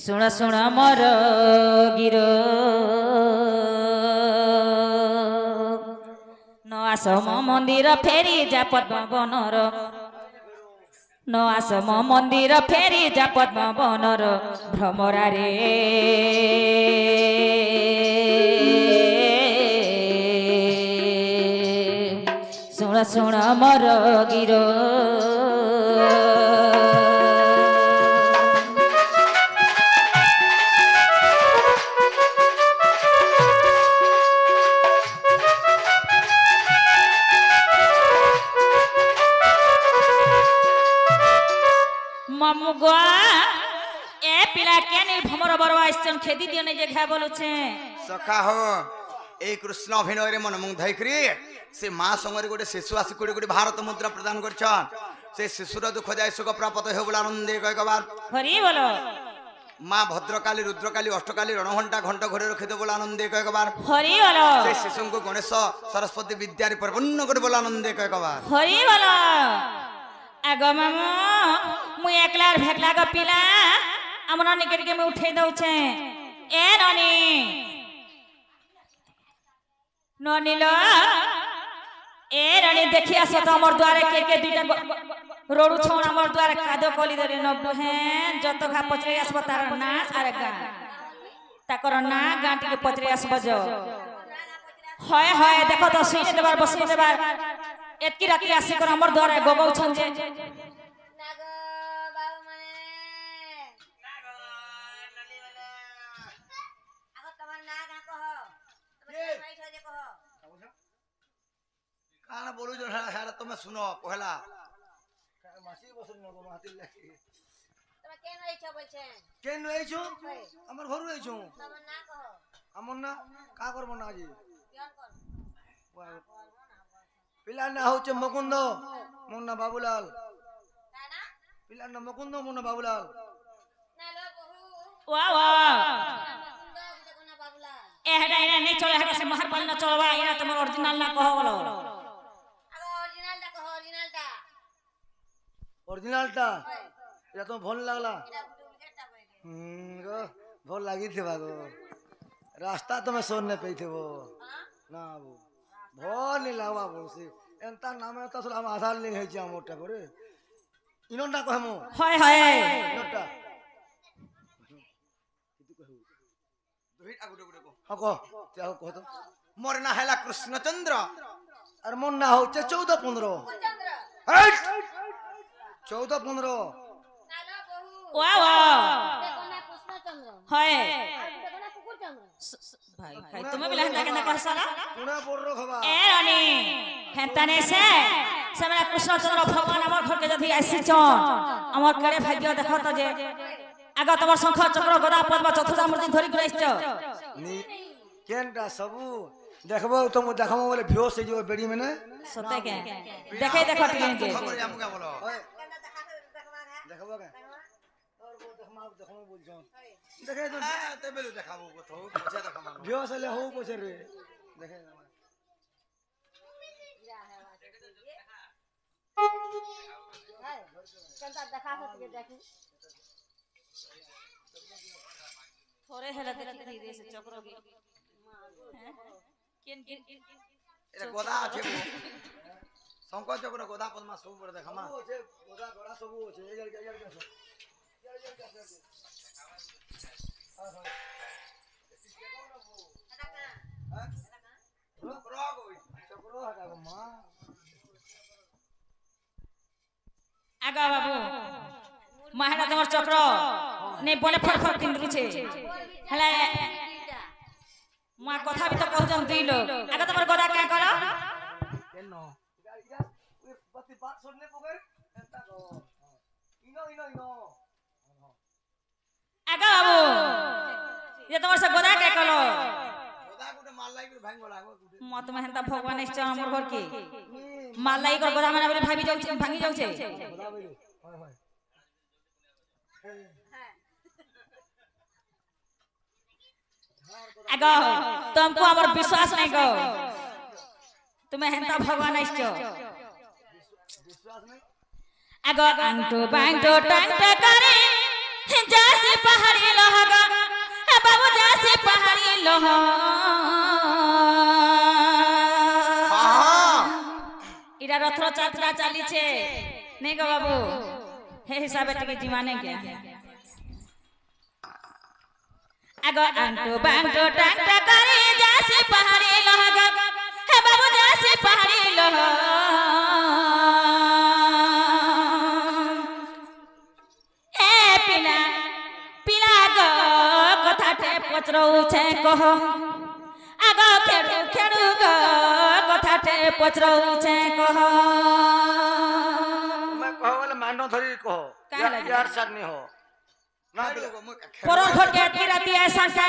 सुण सुण मोर गिर न आस मो मंदिर फेरी जा पद्म बनर न आस मो मंदिर फेरी जा पद्म बनर भ्रमरा रे सुण सुण मोर गिर मामुगुआ ए पिला केने भमर बरवा आइछन खेदी दियो नै जे खा बोलुछे सखा हो ए कृष्ण अभिनय रे मन मुंग धैकरी से मां संगरे गोटे शिशु आसी कोडी भारत मुद्रा प्रदान करछन से शिशुर दुख जाय सुख प्राप्त हो बोला आनंदे कय कबार हरि बोलो मां भद्रकाली रुद्रकाली अष्टकाली रणघंटा घंटा घरे रखि दे बोला आनंदे कय कबार हरि बोलो से शिशु को गणेश सरस्वती विद्या रे परिपूर्ण कर बोला आनंदे कय कबार हरि बोलो आगो मामू मु एकलार भेटला ग पिला हमरा निकट के मैं उठे दउ छे ए ननी ननी लो ए ननी देखिया सत हमर द्वारे के दुटा रोडू छोन हमर द्वारे कादो कली दरे न बहे जत खा पचरे अस्पताल ना अरे गा ताकर ना गांटी के पचरे अस्पताल जो हाय हाय देखो तो सीने देबार बसी देबार एतकी राती आसी कर हमर द्वारे गोगौ छन जे नागो बाबू माने नागो नली वाला आगो तमन ना गा कहो तमन माइठ हो जे कहो काना बोलु जो हारा तुम सुनो पहला मासी बसन न को हाथि लागी तमन केन आइछ बोलछे केन आइछु हमर घर आइछु तमन ना कहो हमर ना का करबो ना जी केन कर पिला ना होचे मुकुंद मुन्ना बाबूलाल नाना पिला ना मुकुंद मुन्ना बाबूलाल नालो बहू वाह वाह मुकुंद जगना बाबूला ए हटा इना नहीं चले हटा से महर पाल ना चलवा इना तुम ओरिजिनल ना कहो बोलो आगो ओरिजिनल टा कहो ओरिजिनल टा या तो भल लागला एटा डुप्लीकेट टा बोले गो भल लागी थेबा गो रास्ता तो मैं सोन ने पेई थेबो ना वो भल लागवा बोलसी एंता नाम तो हम आधार ले है जा मोटा करे इनोंडा कहमु हाय हाय इनोंडा कितु कहू दोही आगु डगु डगु हको त्या कह तो मोर ना हैला कृष्णचंद्र और मोर ना होचे 14 15 चंद्र हट 14 15 नालो बहू वाह वाह जगना कृष्ण चंद्र हाय जगना कुकुर चंद्र भाई भाई तुम्हें भी लहंगा केना कह सारा पुना बोल रो खबा ए रानी हेंताने से हमरा कृष्णचंद्र भगवान हमर घर के जथि आसी छन हमर करे भाग्य देखो त जे आगा तमर शंख चक्र गदा पद्म चतुर्धा मूर्ति धरि के आइछ नी केनटा सबु देखबो तुम देखमो बोले भियो से जो बेड़ी में ने सते के देखे देखो टिके जे खबर जामु का बोलो गंदा देखा देखबो का और वो देखमो बोल छन देखे तो ते बेलु देखाबो को थो पछे देखमा भियो से ले हो पछे रे देखे कंता देखा के देखी थोड़े हेला देखि धीरे से चक्र के केन केन एटा गोदा আছে গো শঙ্কর চক্র গোদা পদ্মা সব করে দেখামা আছে গোদা গোড়া সব আছে এর आगा बाबू माहेरा तमर चक्र नै बने फरफर किंदरु छे हला मा कथा भी तो कहू जन दुई लोग आगा तमर गोदा क्या करो केनो पति बात सुनने पगर एता गो इनो आगा बाबू ये तमर से गोदा क्या करो गोदा गुटे माल लाई गुटे भांग बोला गुटे मत में हेंता भगवान इष्ट हमर घर के माल लाई कर गोदा माने भाभी जाउ छे भांगी जाउ छे गोदा बोली हाय हाय आगा तुमको हमर विश्वास नहीं गो तुम्हें हेंता भगवान इष्ट विश्वास नहीं আগো আংটু বাংটু টাংটা করে যাসি পাহাড়ি লহগা বাবু যাসি পাহাড়ি লহ ইরা রথর যাত্রা চালিছে নেই গো বাবু হে হিসাবে টিকে জীবনে কে আগো আংটু বাংটু টাংটা করে যাসি পাহাড়ি লহগা বাবু যাসি পাহাড়ি লহ পিলা পিলা গো কথাতে পচরৌছে কহ আগো খেড়ু খেড়ু গো কথাতে পচরৌছে কহ मैं कहो वाले मानो धरी कहो काहे लगे? यार सर नहीं हो ना পরর ঘর কে আটকি রাতি ऐसा কে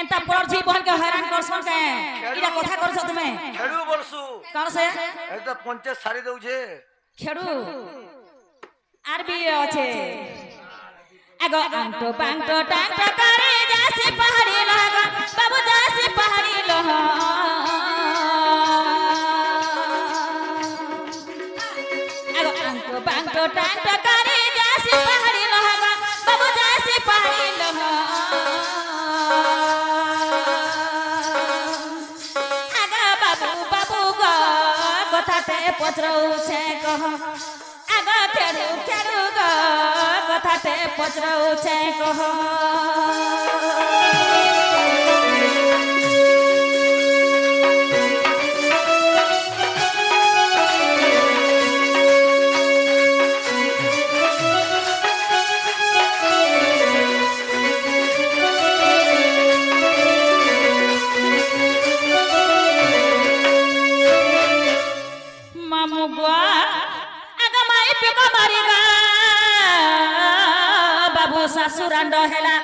এন্তা পরর জীবন কে हैरान করছন কে ইরা কথা করছ তুমি खेड़ू बोलसु কোন সে ए तो पंचायत सारी दउ छे খেড়ু আরবি আছে আগো আংটো বাংটো টাংটো করে যাসি পাহাড়ি লগা বাবু যাসি পাহাড়ি লহ আগো আংটো বাংটো টাংটো করে যাসি পাহাড়ি লগা বাবু যাসি পাহাড়ি লহ আগো বাবু বাবু গো কথাতে পচরৌছে কহ আগো খেড়ু খেড়ু গো কথাতে পচরৌছে কহ মামু গো আগ মাই পিক মারিগা বাবু শাশুরান্ড হেলা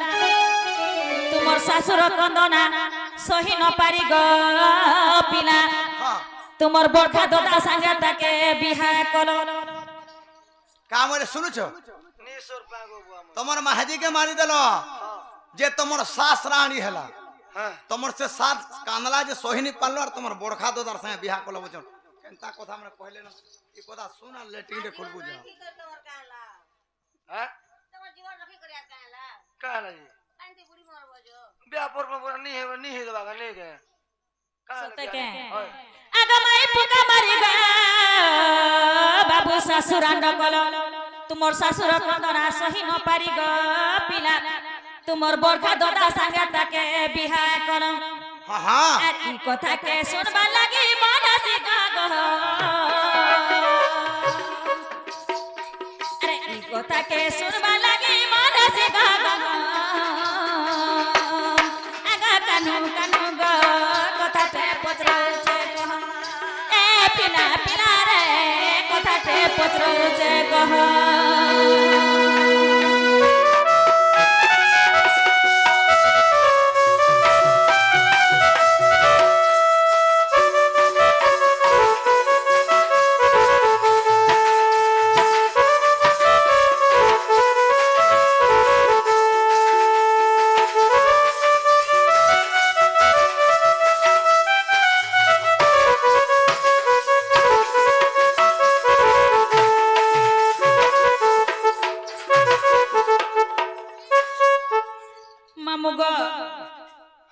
তোমার শাশুর কন্দনা সহি ন পারি গো পিলা তোমার বড়খা দাদা সাঙ্গে তাকে বিহা কল काम सुनुछ निसोर पागो बुआ तुमर महाजी के मारी देल जे तुमर सास रानी हैला हां तुमर से साथ कानला जे सोहिनी पालो और तुमर बोरखा दो दर संगे बियाह कोलो बचन केनता कथा हमने कहले न ई कथा सुना लेटिंग दे खोलबू जा की कर तोर काला हां तोर जीवन रखी करिया काला काला जी पांती बुरी मरबो जो व्यापार में पूरा नहीं है दबा नहीं के सत्य के ओए আগ মাই পিক মারিগা বাবু শাশুরান্ড কল তোমার শাশুর কন্দনা সহি ন পারি গো পিলা তোমার বড়খা দাদা সাঙ্গে তাকে বিহা কল हां हां আর এই কথা কে শুনবা লাগি মানসি গাগো আরে এই কথা কে শুনবা লাগি মানসি গাগো আগা কানু কানু গো কথাতে পচরৌছে কহ এ পিলা পিলা রে কথাতে পচরৌছে কহ मामू गो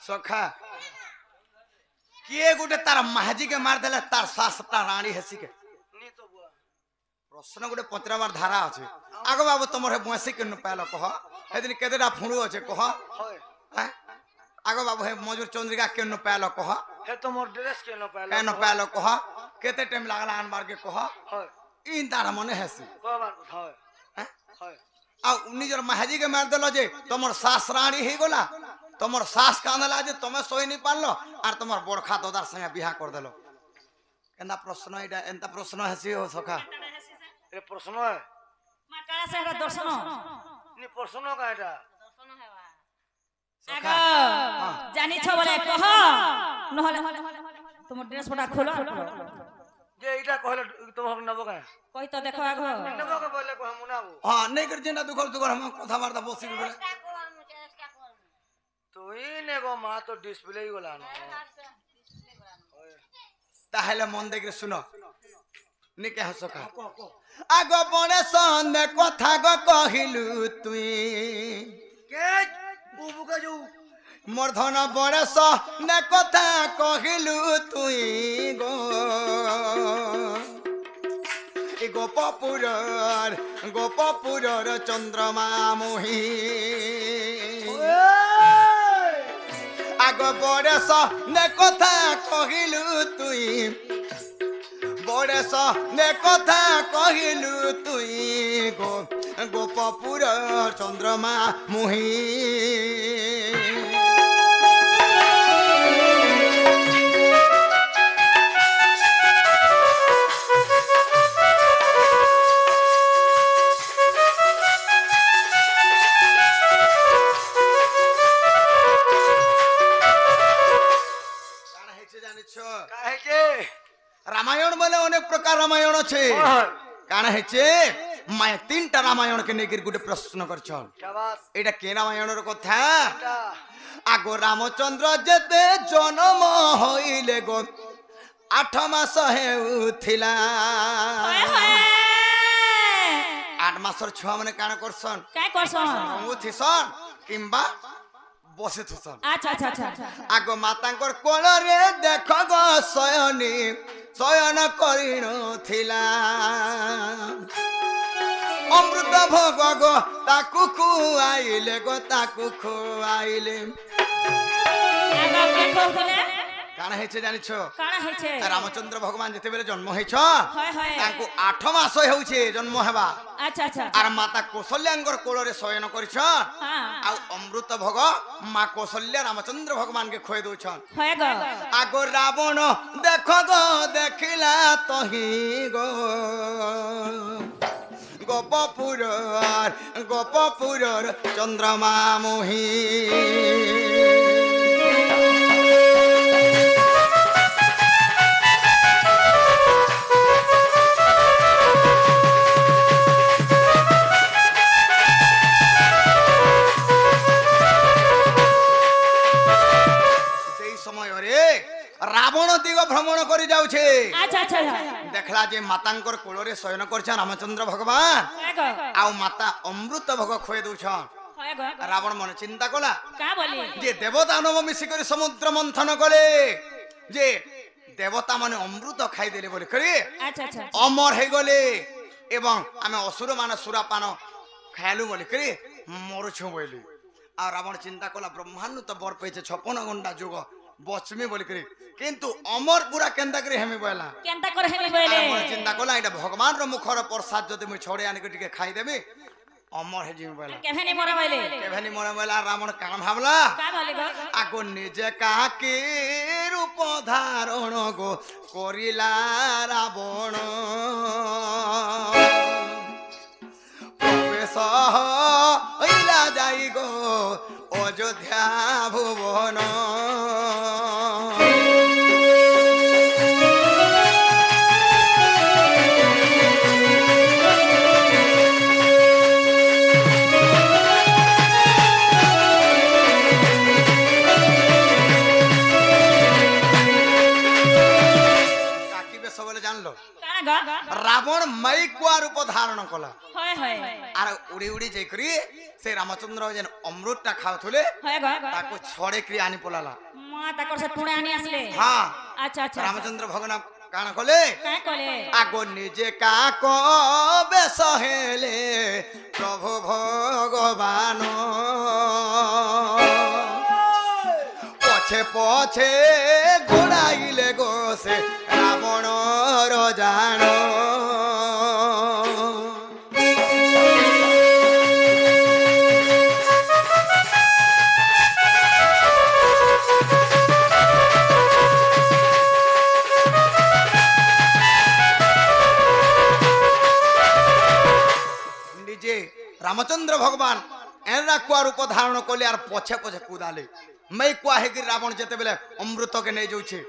सखा किए गुटे तार महाजी के मार देले तार सास ता रानी हसी के नहीं तो बुआ प्रश्न गुटे पचराबार धारा अछि आगो बाबू तुमर हे बंसी के न पालो कह हेदिन केदेटा फुंडू अछि कह होय हैं? आगो बाबू हे मजूर चंद्रिका के न पालो कह है तो मोर ड्रेस के न पहले के न पालो कह केते टाइम लागला आनबार के कह होय इन तार मने हसी को बार होय हैं? होय आ निजर महाजी के मार देलो जे तुमर सास रानी हे गोला तुमर सास कांदला जे तुमे सोई नहीं पारलो आर तुमर बोरखा दोदार संगे बियाह कर देलो केना प्रश्न एटा एंता प्रश्न हसी हो सखा ये प्रश्न है मा काला से दर्शन नहीं प्रश्न का एटा दर्शन हेवा आगो জানি ছ বলে কহ নহলে তোমার ড্রেস পটা খোলো जे इटा कहले तो हम नबो का কই তো দেখো আগো नबो के बोले को हम मुनाबो हां नहीं कर जेना दुखर दुखर हम कथा मारता बसी बोले क्या कोन मुझे क्या कोन तो इने गो मा तो डिस्प्ले ही गोला न ताहले मन देख सुनो নিকে হসকা আগ বড়ে সন্ধ্যে কথা গো কহিলু তুই কে বুবুকে যাও মোর ধন বড়ে সন্ধ্যে কথা কহিলু তুই গো এই গোপপুরর চন্দ্রমা মোহি আগ বড়েশ নে কথা কহিলু তুই বড়েশ নে কথা কহিলু তুই গোপপুর চন্দ্রমা মোহি রামায়ণ বলে অনেক প্রকার রামায়ণ আছে কারণ হচ্ছে মায়ে তিনটা রামায়ণ কে নেই গোটে প্রশ্ন করছন এটা কে রামায়ণের কথা আগ রামচন্দ্র যেতে জন্ম হইলে গো 8 মাস হেউথিলা 8 মাসর ছুয়া মানে কাণ করছন কাই করছন থিসন কিংবা বসে থিসন আচ্ছা আচ্ছা আচ্ছা আগ মাতাঙ্কর কোଳରେ দেখ গো শয়ন করিণ থিলা অমৃত ভোগ গো তাকু খুয়াইলে গো তাকু খুয়াইলে আগা কে কইলে কাণ হয়েছে জানিছ কাଣା হইছে রামচন্দ্র ভগবান যেতেবেলে জন্ম হয়েছ হয় হয় তাଙ୍କୁ 8 মাস হଉଛି জন্ম হেবা আচ্ছা আচ্ছা আর মাতা কৌশল্যাঙ্গর কোଳରେ শয়ন କରିଛ হ্যাঁ ଆଉ ଅମୃତ ଭୋଗ ମା କୌଶଲ୍ୟା ରାମଚନ୍ଦ୍ର ଭଗବାନকে ଖୁଆଇ ଦଉଛନ୍ হয় গো আগ রাবণ দেখ গো দেখিলা তহি গো গোপপুরর চন্দ্রমা মোহি রাবণ দিগ ভ্রমণ করে যাচ্ছে আচ্ছা আচ্ছা দেখলা যে মাতাঙ্কর কোଳରେ শয়ন করছেন রামচন্দ্র ভগবান হয় গো আউ মাতা অমৃত ভোগ খুয়ে দউছন হয় গো রাবণ মনে চিন্তা কলা কা বলি যে দেবদানব মিশি করে সমুদ্র মন্থন কলে যে দেবতা মানে অমৃত খাই দেলে বলে করে আচ্ছা আচ্ছা অমর হয়ে গলে এবং আমি অসুর মানে সুরাপান খাইলু বলে করে মরুছু বলি আর রাবণ চিন্তা কলা ব্রহ্মাণ্ড তো বর পেয়েছে 56 ঘন্টা যুগ বচমি বলি করে কিন্তু অমর পুরা কেন্দা করে হেমি বলা কেনতা করে হেমি বইলে চিন্তা কলা এটা ভগবানর মুখর প্রসাদ যদি মুই ছড়ে আনিকে টিকে খাই দেবি অমর হে জিমি বলা কেভেনি মরা বইলে কেভেনি মনে বলা রাবণ কাম ভাবলা কা বলি গো আগো নিজে কাকে রূপ ধারণ গো করিলা রাবণ প্রবেশ হইলা যাই গো অযোধ্যা ভুবন জানলো রাবণ মাইকুয়া রূপ ধারণ কলা হয় হয় আর উড়ি উড়ি যাই করি সে রামচন্দ্র যেন অমৃতটা খাওথলে হয় গো তাকে ছড়ে করি আনি পলালা মা তাকর সে টুণে আনি আসলে হ্যাঁ আচ্ছা আচ্ছা রামচন্দ্র ভগবান কাণ কলে কাই কলে আগো নিজে কাক বেশ হেলে প্রভু ভগবান পছে পছে ঘোড়াইলে গো সে রাবণর জান নিজে রামচন্দ্র ভগবান এরা কুয়া রূপ ধারণ কলে আর পছে পছে কুদালে मैं कुआ है कि रावण जेते बेले अमृत के नहीं जाउछे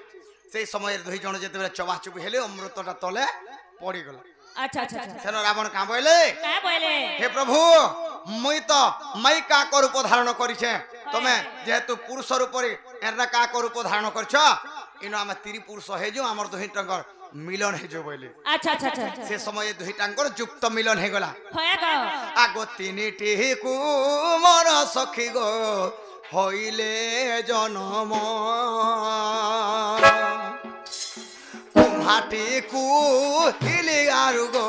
से समय दुई जण जेते बेले चबाचुबी हेले अमृतटा तले पड़ी गला अच्छा अच्छा अच्छा सेनो रावण का बोले का बोले हे प्रभु मुई तो मई का को रूप धारण करिछे तमे जेहेतु पुरुष रूप रे एरा का को रूप धारण करछ इनो हम 3 पुरुष हे जो हमर दुई टंगर মিলন হে जो बोले अच्छा अच्छा अच्छा से समय दुईटांकर जुक्त मिलन हे गला होया गो आगो तीनिटी कुमर सखी गो हईले जनम कुम्हाटी कुहिली आरु गो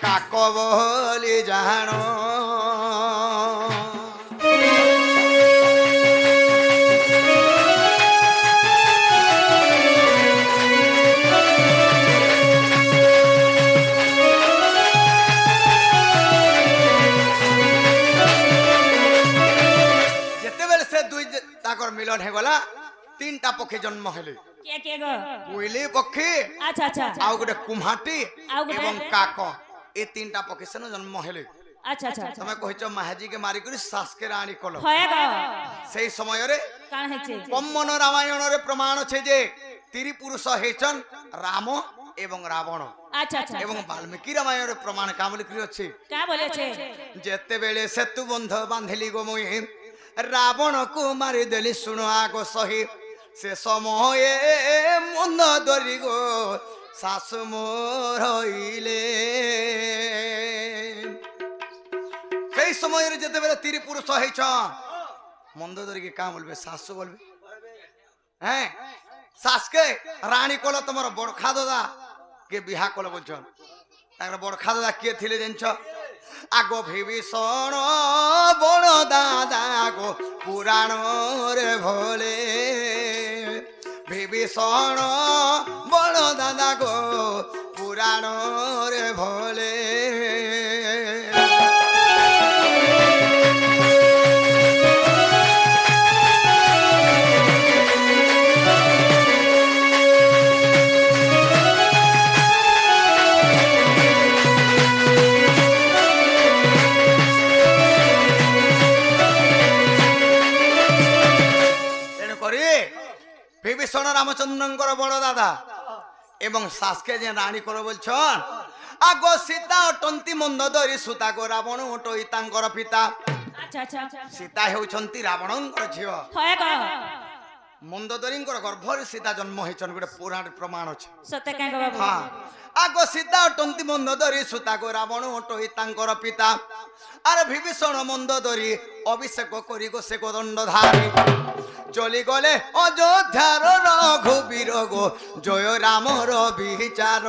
काक बोली जान मिलन हे गला तीनटा पक्षी जन्म हेले के गो कोइली पक्षी अच्छा अच्छा आउ गोटे कुम्हाटी आउ गोटे? एवं काक ए तीनटा पक्षी से जन्म हेले अच्छा अच्छा तमे कहिছো महाजी के मारी करी सास के रानी कलो होया गो सेई समय रे कान हेचे पम्मन रामायण रे प्रमाण छे जे तिरि पुरुष हेचन राम एवं रावण अच्छा अच्छा एवं वाल्मीकि रामायण रे प्रमाण काम लिखि अछि का बोले छे जेते बेले सेतु बंध बांधिली गो मुई रावण को मारी देली सुनो आगो सही से समय मुंद दरी गो सासु मोर हईले সেই সময় রে যেতে বেলে তিরি পুরুষ হইছ মন্দ দরি কি কাম বলবে শাশু বলবে হ্যাঁ শাসকে রানী কল তোমার বড়খা দাদা কে বিহা কল বলছন তার বড়খা দাদা কে থিলে জানছ আগো বিভীষণ বড় দাদা গো পুরাণ রে ভোলে বিভীষণ বড় দাদা গো পুরাণ রে ভোলে বিভীষণ রামচন্দ্রঙ্কর বড় দাদা এবং শাসকে যে রানী করে বলছন আগো সীতা অটন্তি মন্দ ধরি সুতা গো রাবণ ওটই তাঙ্কর পিতা अच्छा अच्छा সীতা হেউছন্তি রাবণঙ্কর ঝিও होया गो মন্দ ধরিঙ্কর গর্ভরে সীতা জন্ম হইছন গোটে পুরাণ প্রমাণ আছে सत्य का गो बाबू হ্যাঁ আগো সীতা অটন্তি মন্দ ধরি সুতা গো রাবণ ওটই তাঙ্কর পিতা আর বিভীষণ মন্দ ধরি অভিষেক করি গো সে দণ্ড ধারি চলি গলে অযোধ্যার রঘুবীর গো জয় রামর বিচার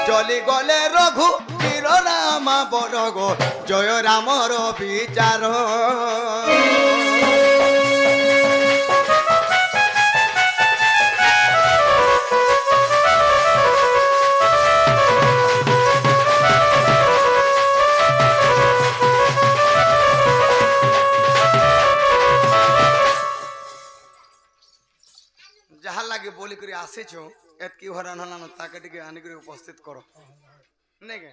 চলি গলে রঘুবীর রাম বড় গো জয় রামর বিচার যাহা লাগে বলি করে আসেছ এতকি হরান হলানো তাকে টিকে আনি করে উপস্থিত করো নাকি